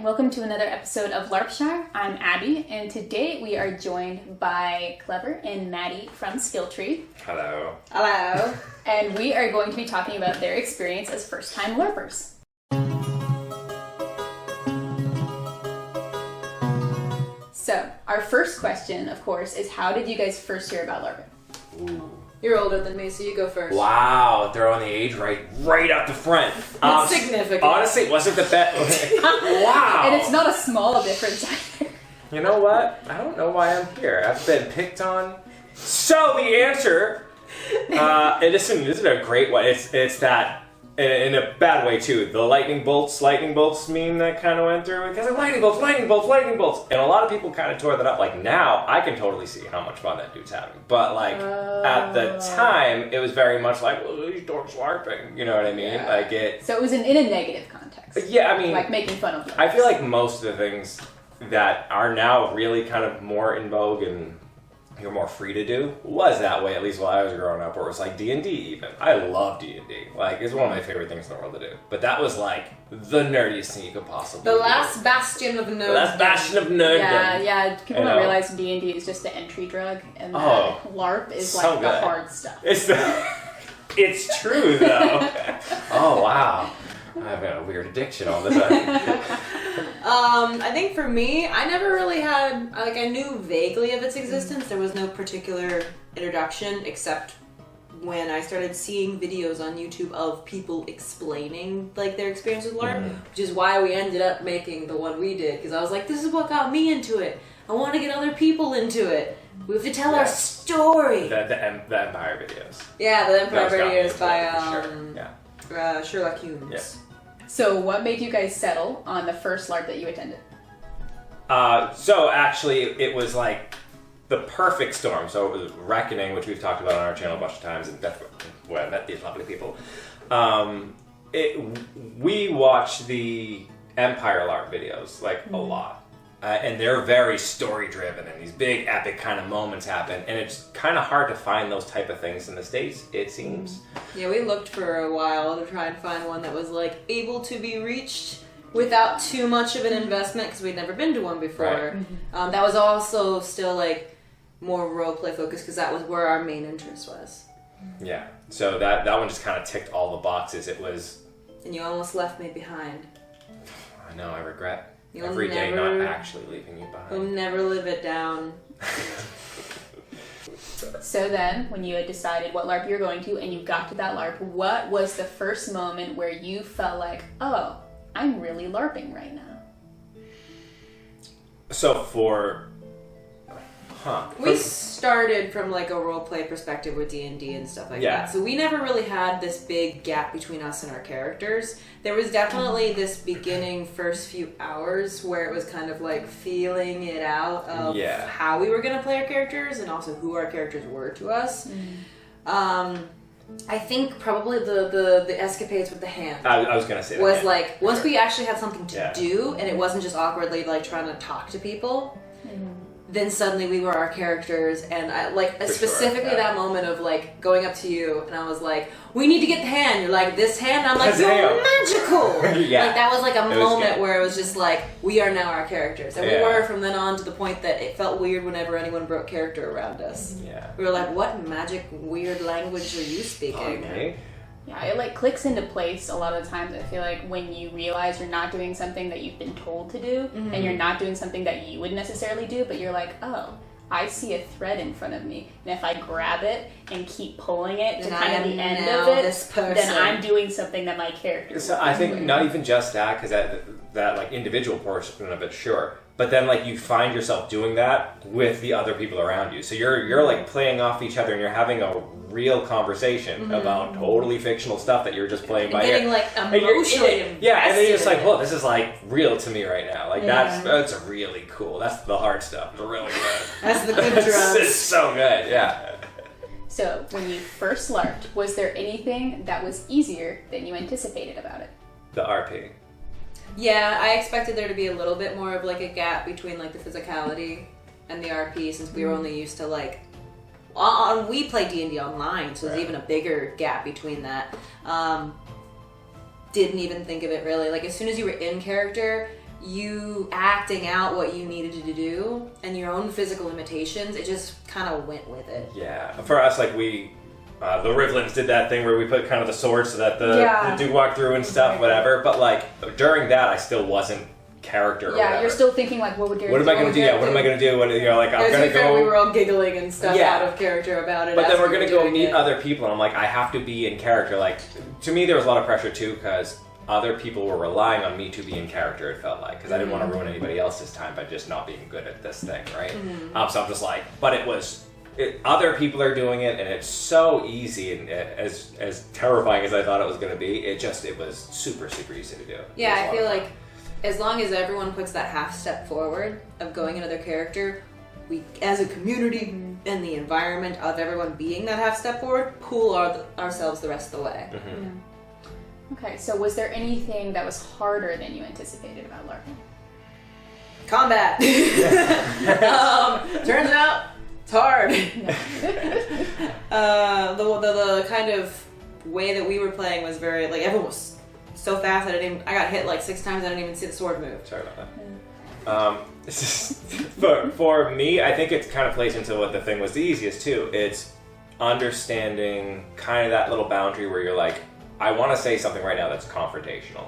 and welcome to another episode of LARPshire. I'm Abby, and today we are joined by Cl3ver and Madi from Cl3ver. Hello. Hello. And we are going to be talking about their experience as first-time LARPers. So, our first question, of course, is how did you guys first hear about LARPing? Ooh. You're older than me, so you go first. Wow, throwing the age right out the front. Significant. Honestly, it wasn't the best. Wow. And it's not a small difference either. You know what? I don't know why I'm here. I've been picked on. So the answer, it isn't a great one. It's that, in a bad way too, the lightning bolts meme that kind of went through. Because like, lightning bolts. And a lot of people kind of tore that up. Like now, I can totally see how much fun that dude's having. But like, at the time, it was very much like, well, these dorks LARPing. You know what I mean? Yeah. Like it. So it was in a negative context. Yeah, I mean. Like making fun of LARPers. I feel like most of the things that are now really kind of more in vogue and you're more free to do was that way, at least while I was growing up, where it was like D&D even. I love D&D. Like, it's one of my favorite things in the world to do. But that was like the nerdiest thing you could possibly do. The last bastion of nerddom. The last bastion of nerddom. Yeah. People don't realize D&D is just the entry drug, and LARP is so like the hard stuff. It's true, though. Oh, wow. I've got a weird addiction all the time. I think for me, I never really had, like, I knew vaguely of its existence. There was no particular introduction except when I started seeing videos on YouTube of people explaining, like, their experience with LARP, which is why we ended up making the one we did, because I was like, this is what got me into it. I want to get other people into it. We have to tell our story. The Empire videos. Yeah, the Empire videos by Sherlock Holmes. Yeah. So what made you guys settle on the first LARP that you attended? So actually, it was like the perfect storm. So it was Reckoning, which we've talked about on our channel a bunch of times, and that's where I met these lovely people. We watched the Empire LARP videos, like, a lot. And they're very story-driven, and these big, epic kind of moments happen, and it's kind of hard to find those type of things in the States, it seems. Yeah, we looked for a while to try and find one that was, like, able to be reached without too much of an investment, because we'd never been to one before. Right. That was also still, like, more roleplay focused, because that was where our main interest was. Yeah, so that one just kind of ticked all the boxes. It was... And you almost left me behind. I know, I regret. You'll Every day not actually leaving you behind. We'll never live it down. So then, when you had decided what LARP you're going to, and you got to that LARP, what was the first moment where you felt like, oh, I'm really LARPing right now? So we started from like a roleplay perspective with D&D and stuff like that. So we never really had this big gap between us and our characters. There was definitely this beginning first few hours where it was kind of like feeling it out of how we were going to play our characters and also who our characters were to us. I think probably the escapades with the hand. I was going to say that. Was like, once we actually had something to do and it wasn't just awkwardly like trying to talk to people, then suddenly we were our characters, and I like specifically that moment of like going up to you, and I was like, "We need to get the hand." You're like, "This hand?" I'm like, "You're magical." Like that was like a moment where it was just like, we are now our characters, and we were from then on to the point that it felt weird whenever anyone broke character around us. Yeah, we were like, "What magic weird language are you speaking?" Okay. Yeah, it like clicks into place a lot of the times. I feel like when you realize you're not doing something that you've been told to do, and you're not doing something that you would necessarily do, but you're like, oh, I see a thread in front of me, and if I grab it and keep pulling it to kind of the end of it, then I'm doing something that my character. So I think not even just that, because that like individual portion of it, sure. But then, like, you find yourself doing that with the other people around you. So you're like playing off each other, and you're having a real conversation about totally fictional stuff that you're just playing by ear. Getting like emotionally invested. Yeah, and then you're just like, well, this is like real to me right now. Like that's really cool. That's the hard stuff. It's really good. That's the good drugs. It's so good. Yeah. So when you first LARPed, was there anything that was easier than you anticipated about it? The RP. Yeah, I expected there to be a little bit more of like a gap between like the physicality and the RP, since we were only used to like we play D&D online, so there's even a bigger gap between that. Didn't even think of it really. Like as soon as you were in character, you acting out what you needed to do and your own physical limitations, it just kind of went with it. Yeah, for us, like we, the Rivlins did that thing where we put kind of the sword so that the dude walked through and stuff, whatever. But like during that, I still wasn't character. Yeah, you're still thinking like, what am I going to do? Yeah, what am I going to do? What, you know, like I'm going to go. We were all giggling and stuff out of character about it. But then we're going to go meet other people, and I'm like, I have to be in character. Like to me, there was a lot of pressure too because other people were relying on me to be in character, it felt like, because I didn't want to ruin anybody else's time by just not being good at this thing, right? So I'm just like, but other people are doing it, and it's so easy, and as terrifying as I thought it was going to be, it was super, super easy to do. Yeah, I feel like as long as everyone puts that half step forward of going another character, we, as a community and the environment of everyone being that half step forward, pull ourselves the rest of the way. Okay, so was there anything that was harder than you anticipated about LARPing? Combat! Turns out, it's hard. The kind of way that we were playing was very, like, everyone was so fast that I got hit like 6 times, I didn't even see the sword move. Sorry about that. For me, I think it kind of plays into what the thing was the easiest too. It's understanding kind of that little boundary where you're like, I want to say something right now that's confrontational.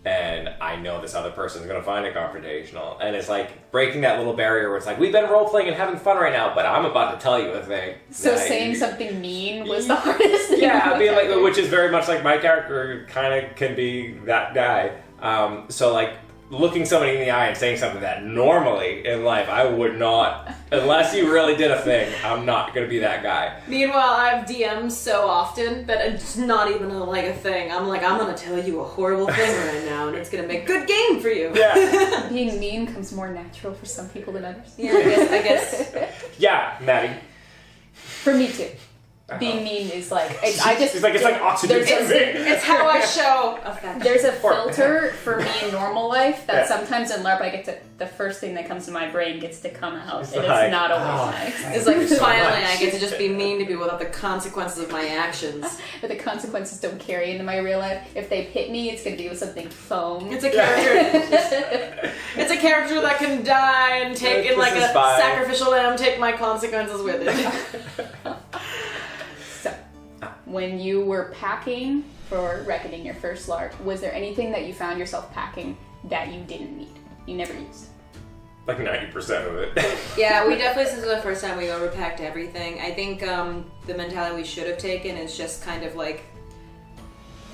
And I know this other person's going to find it confrontational. And it's like breaking that little barrier where it's like, we've been role-playing and having fun right now, but I'm about to tell you a thing. So saying something mean was the hardest thing? Yeah, I mean, like, which is very much like my character kind of can be that guy. So like, looking somebody in the eye and saying something that normally in life I would not, unless you really did a thing, I'm not going to be that guy. Meanwhile, I've DM'd so often that it's not even a thing. I'm like, I'm going to tell you a horrible thing right now and it's going to make good game for you. Yeah. Being mean comes more natural for some people than others. Yeah, I guess. Yeah, Maddie. For me too. Being mean is like, it's like oxygen. It's how I show affection. There's a filter for me in normal life that sometimes in LARP I get to, the first thing that comes to my brain gets to come out, and it's not always nice. It's like, finally I get to just be mean to people without the consequences of my actions. But the consequences don't carry into my real life. If they hit me, it's going to be with something foam. It's a character. It's a character that can die and take it like a sacrificial lamb, take my consequences with it. So, when you were packing for Reckoning, your first LARP, was there anything that you found yourself packing that you didn't need? You never used? Like 90% of it. Yeah, we definitely, since the first time, we overpacked everything. I think the mentality we should have taken is just kind of like,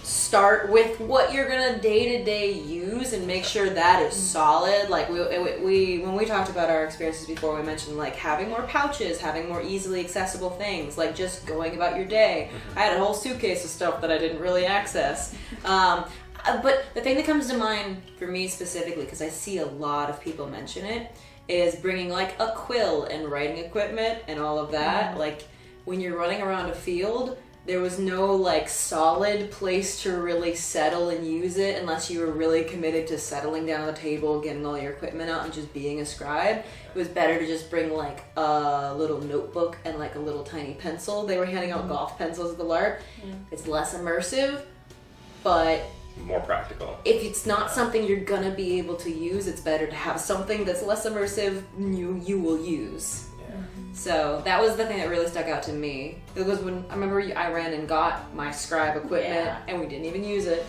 start with what you're gonna day-to-day use and make sure that is solid. Like when we talked about our experiences before, we mentioned like having more pouches, having more easily accessible things, like just going about your day. I had a whole suitcase of stuff that I didn't really access. But the thing that comes to mind for me specifically, because I see a lot of people mention it, is bringing like a quill and writing equipment and all of that. Like when you're running around a field, there was no like solid place to really settle and use it unless you were really committed to settling down at the table, getting all your equipment out and just being a scribe. It was better to just bring like a little notebook and like a little tiny pencil. They were handing out golf pencils at the LARP. It's less immersive, but more practical. If it's not something you're gonna be able to use, it's better to have something that's less immersive you will use. So that was the thing that really stuck out to me. It was when I remember I ran and got my scribe equipment and we didn't even use it.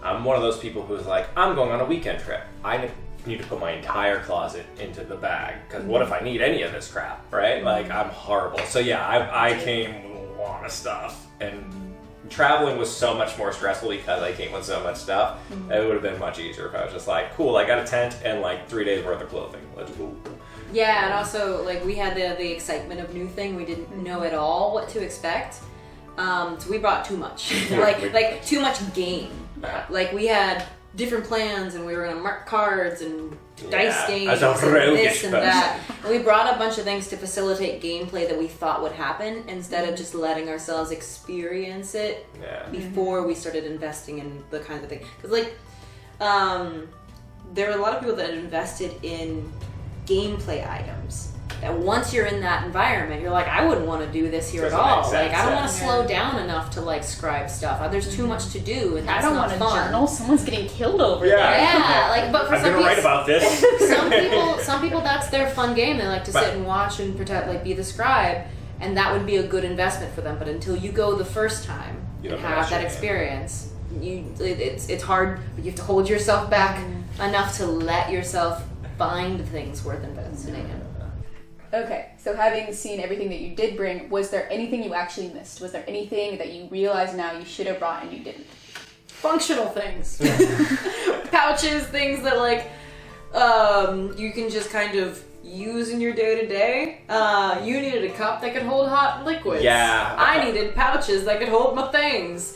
I'm one of those people who's like, I'm going on a weekend trip. I need to put my entire closet into the bag because what if I need any of this crap, right? Like I'm horrible. So yeah, I came with a lot of stuff, and traveling was so much more stressful because I came with so much stuff. It would have been much easier if I was just like, cool, I got a tent and like 3 days worth of clothing. Let's go. Yeah, and also like we had the excitement of new thing. We didn't know at all what to expect, so we brought too much, like too much game. Like we had different plans, and we were gonna mark cards and dice games and this and that. And we brought a bunch of things to facilitate gameplay that we thought would happen instead of just letting ourselves experience it before we started investing in the kinds of things. Because like, there were a lot of people that had invested in gameplay items that once you're in that environment, you're like, I wouldn't want to do this here Doesn't at all. make sense, Like, I don't yeah. want to slow down enough to like scribe stuff. There's too much to do, and I that's don't not want to fun. journal. Someone's getting killed over Yeah. there. Yeah, like, but for I'm some gonna write people, about this. some people that's their fun game. They like to But- sit and watch and pretend, like, be the scribe, and that would be a good investment for them. But until you go the first time You and don't have that master it. experience, it's hard. But you have to hold yourself back enough to let yourself find things worth investing in. Okay, so having seen everything that you did bring, was there anything you actually missed? Was there anything that you realize now you should have brought and you didn't? Functional things. Pouches, things that like you can just kind of use in your day-to-day. You needed a cup that could hold hot liquids. Yeah. I needed pouches that could hold my things.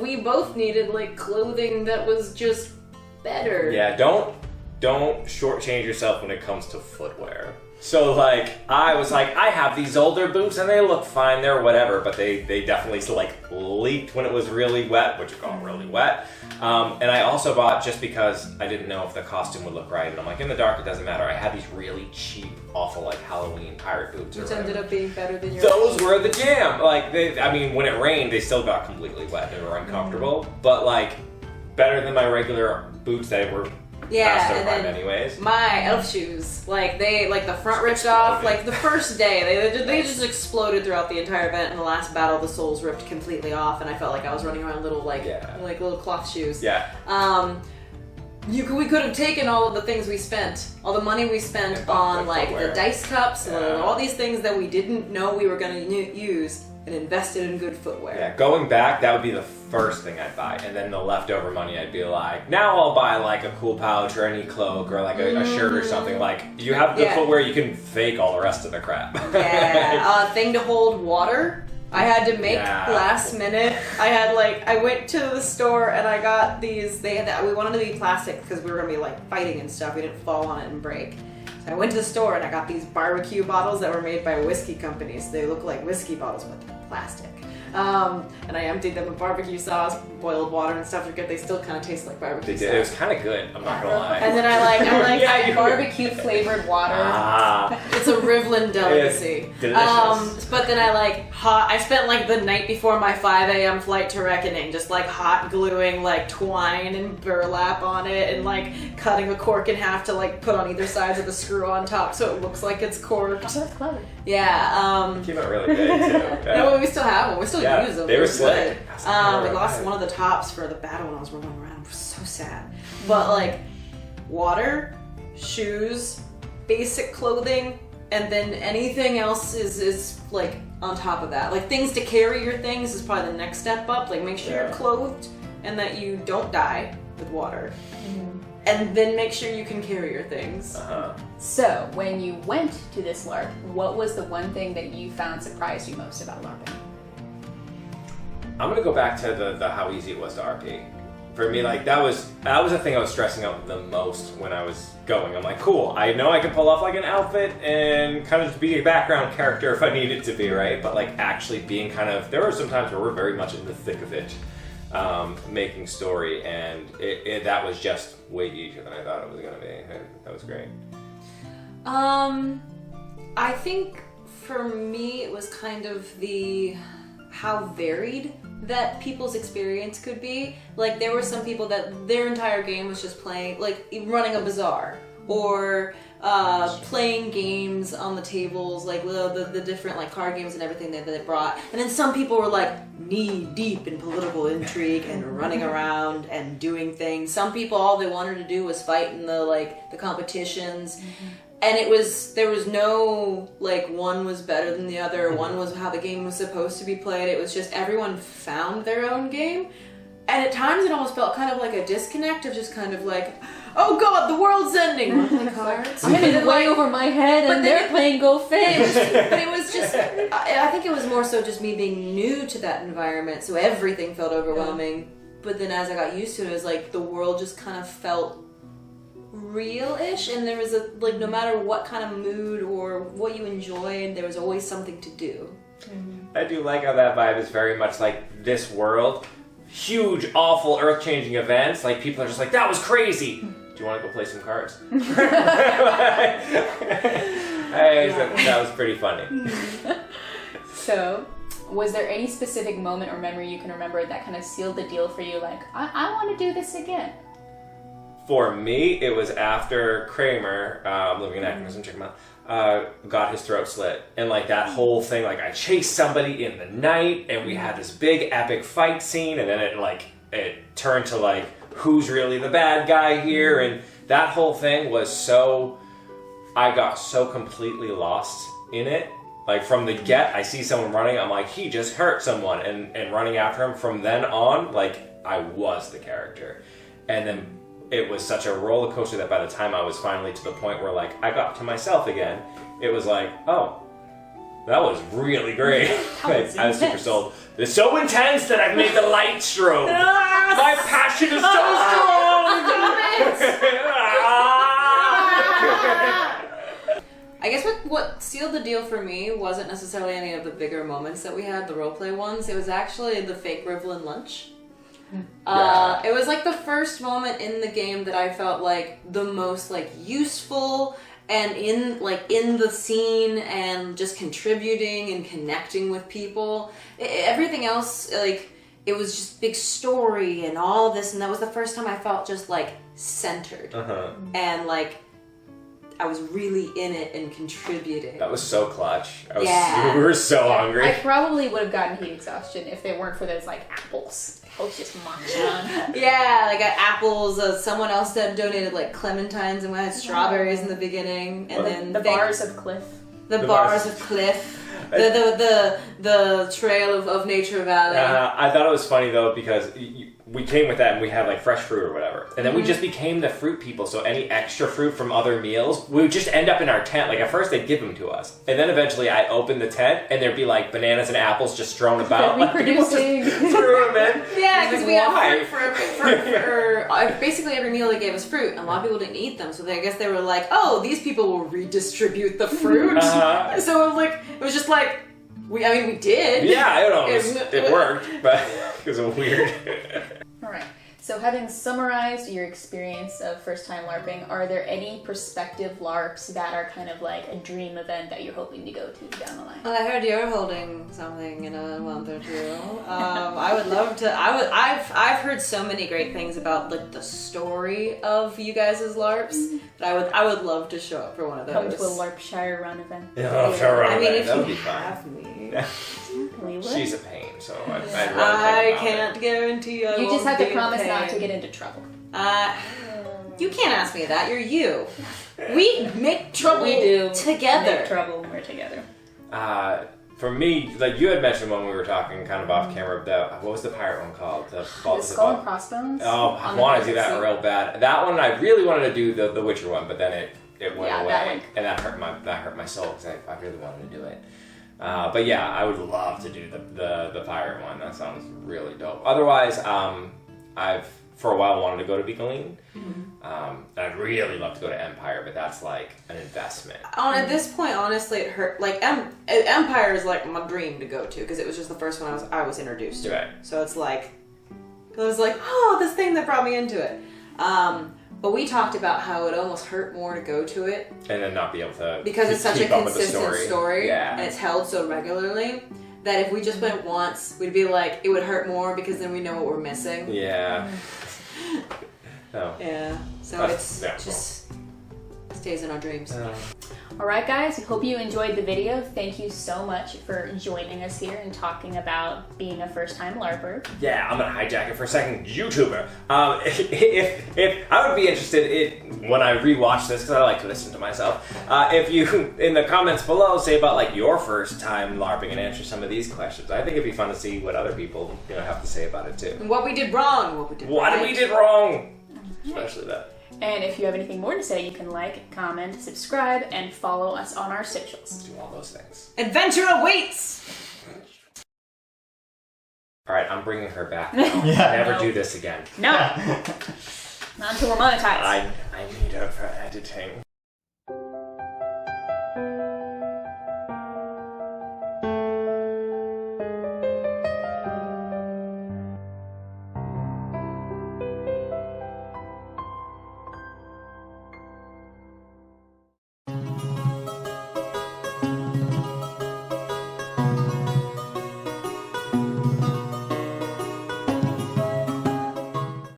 We both needed like clothing that was just better. Yeah, don't shortchange yourself when it comes to footwear. So like, I was like, I have these older boots and they look fine, they're whatever, but they definitely like leaked when it was really wet, which it got really wet. And I also bought, just because I didn't know if the costume would look right, and I'm like, in the dark it doesn't matter. I had these really cheap, awful like Halloween pirate boots. Which or ended whatever. up being better than your Those were the jam. Like, when it rained, they still got completely wet. They were uncomfortable, but like, better than my regular boots that were past their and prime then anyways. my elf shoes, like the front ripped off, like the first day, they just exploded throughout the entire event. In the last battle, the soles ripped completely off, and I felt like I was running around little like little cloth shoes. Yeah. We could have taken all of the things we spent, all the money we spent And bought on the like footwear. the dice cups and Yeah. all these things that we didn't know we were going to use, and invested in good footwear. Yeah, going back, that would be the first thing I'd buy. And then the leftover money, I'd be like, now I'll buy like a cool pouch or any cloak or like a shirt or something. Like, you have good footwear, you can fake all the rest of the crap. Yeah, thing to hold water. I had to make last minute. I went to the store and I got these. We wanted to be plastic because we were gonna be like fighting and stuff. We didn't fall on it and break. So I went to the store and I got these barbecue bottles that were made by whiskey companies. They look like whiskey bottles, but they're plastic. And I emptied them with barbecue sauce, boiled water and stuff. They still kind of taste like barbecue They sauce. did. It was kind of good, I'm not gonna lie. And then I barbecue flavored water. It's a Rivlin delicacy. Delicious. But then I spent like the night before my 5 a.m. flight to Reckoning, just like hot gluing like twine and burlap on it and like cutting a cork in half to like put on either sides of the screw on top so it looks like it's corked. Oh, that's clever. Yeah. Came out really good too. No, we still have them. We still use them. They were They're slick. good. We lost one of the tops for the battle when I was rolling around. It was so sad. But like water, shoes, basic clothing, and then anything else is like on top of that. Like things to carry your things is probably the next step up. Like make sure you're clothed and that you don't die with water. And then make sure you can carry your things. So, when you went to this LARP, what was the one thing that you found surprised you most about LARPing? I'm gonna go back to the how easy it was to RP. For me, like that was the thing I was stressing out the most when I was going. I'm like, cool, I know I can pull off like an outfit and kind of just be a background character if I needed to be, right? But like actually being there were some times where we're very much in the thick of it, making story, and that was just way easier than I thought it was gonna be. That was great. I think for me it was kind of how varied that people's experience could be. Like there were some people that their entire game was just playing, like running a bazaar or playing games on the tables, like the different like card games and everything that they brought. And then some people were like knee deep in political intrigue and running around and doing things. Some people all they wanted to do was fight in the competitions. And there was no, like, one was better than the other, one was how the game was supposed to be played. It was just everyone found their own game. And at times it almost felt kind of like a disconnect of just kind of like, oh god, the world's ending! I'm playing cards. I'm in way over my head and they're playing Go Fish. But it was just, I think it was more so just me being new to that environment, so everything felt overwhelming. But then as I got used to it, it was like the world just kind of felt real-ish, and there was no matter what kind of mood or what you enjoyed, there was always something to do. I do like how that vibe is very much like this world. Huge, awful, earth-changing events. Like people are just like, that was crazy. do you want to go play some cards? That was pretty funny. So, was there any specific moment or memory you can remember that kind of sealed the deal for you? Like, I want to do this again. For me, it was after Kramer, living in Activism, check him out, got his throat slit. And like that whole thing, like I chased somebody in the night and we had this big epic fight scene, and then it turned to like, who's really the bad guy here? And that whole thing was I got so completely lost in it. Like from the get, I see someone running, I'm like, he just hurt someone, and running after him. From then on, like I was the character. And then it was such a roller coaster that by the time I was finally to the point where like I got to myself again, it was like, oh, that was really great. I was super sold. It's so intense that I've made the light strobe. My passion is so strong. I guess what sealed the deal for me wasn't necessarily any of the bigger moments that we had, the roleplay ones. It was actually the fake Rivlin lunch. Yeah. It was like the first moment in the game that I felt like the most like useful and in the scene and just contributing and connecting with people. Everything else, like, it was just big story and all this, and that was the first time I felt just like centered and like I was really in it and contributing. That was so clutch. We were so hungry. I probably would have gotten heat exhaustion if they weren't for those like apples. I was just munching on. Yeah, I got apples. Someone else that donated like clementines, and we had strawberries in the beginning, and then the bars of Cliff. The bars of Cliff. The trail of Nature Valley. I thought it was funny though because we came with that and we had like fresh fruit or whatever, and then we just became the fruit people. So any extra fruit from other meals, we would just end up in our tent. Like at first they'd give them to us, and then eventually I opened the tent and there'd be like bananas and apples just strewn about. Like people just threw them in. Yeah, because we had fruit for basically every meal they gave us fruit, and a lot of people didn't eat them. So I guess they were like, oh, these people will redistribute the fruit. So it was just like. We did. Yeah, it worked, but it was weird. Alright, so having summarized your experience of first-time LARPing, are there any prospective LARPs that are kind of like a dream event that you're hoping to go to down the line? Well, I heard you're holding something in a month or two. I would love to. I've heard so many great things about like the story of you guys as LARPs that I would love to show up for one of those. Come to a LARPshire run event. Yeah, if that would you be fun. have me. We would. She's a pain, so I'd I can't guarantee I You won't just have to be a promise pain. not to get into trouble. You can't ask me that. You're you. We make trouble We do together. make trouble when we're together. For me, like you had mentioned when we were talking kind of off camera, what was the pirate one called? The Skull and Crossbones? Oh, I want to do that real bad. That one, I really wanted to do the Witcher one, but then it went away, and that hurt my soul because I really wanted to do it. But yeah, I would love to do the pirate one. That sounds really dope. Otherwise, I've for a while wanted to go to Beacoline. And I'd really love to go to Empire, but that's like an investment. At this point, honestly, it hurt. Like Empire is like my dream to go to because it was just the first one I was introduced to. Right. So it was like, oh, this thing that brought me into it. But we talked about how it almost hurt more to go to it. And then not be able to because it's such a consistent story yeah. and it's held so regularly that if we just went once, we'd be like, it would hurt more because then we know what we're missing. Yeah. Oh. Yeah. So it's just stays in our dreams. Alright guys, we hope you enjoyed the video. Thank you so much for joining us here and talking about being a first-time LARPer. Yeah, I'm gonna hijack it for a second. YouTuber. If I would be interested when I rewatch this, because I like to listen to myself, if you, in the comments below, say about like your first time LARPing and answer some of these questions. I think it'd be fun to see what other people have to say about it too. And what we did wrong, what we did right. What we did wrong. Especially that. And if you have anything more to say, you can like, comment, subscribe, and follow us on our socials. Do all those things. Adventure awaits! Alright, I'm bringing her back now. Never do this again. No! Not until we're monetized. I need her for editing.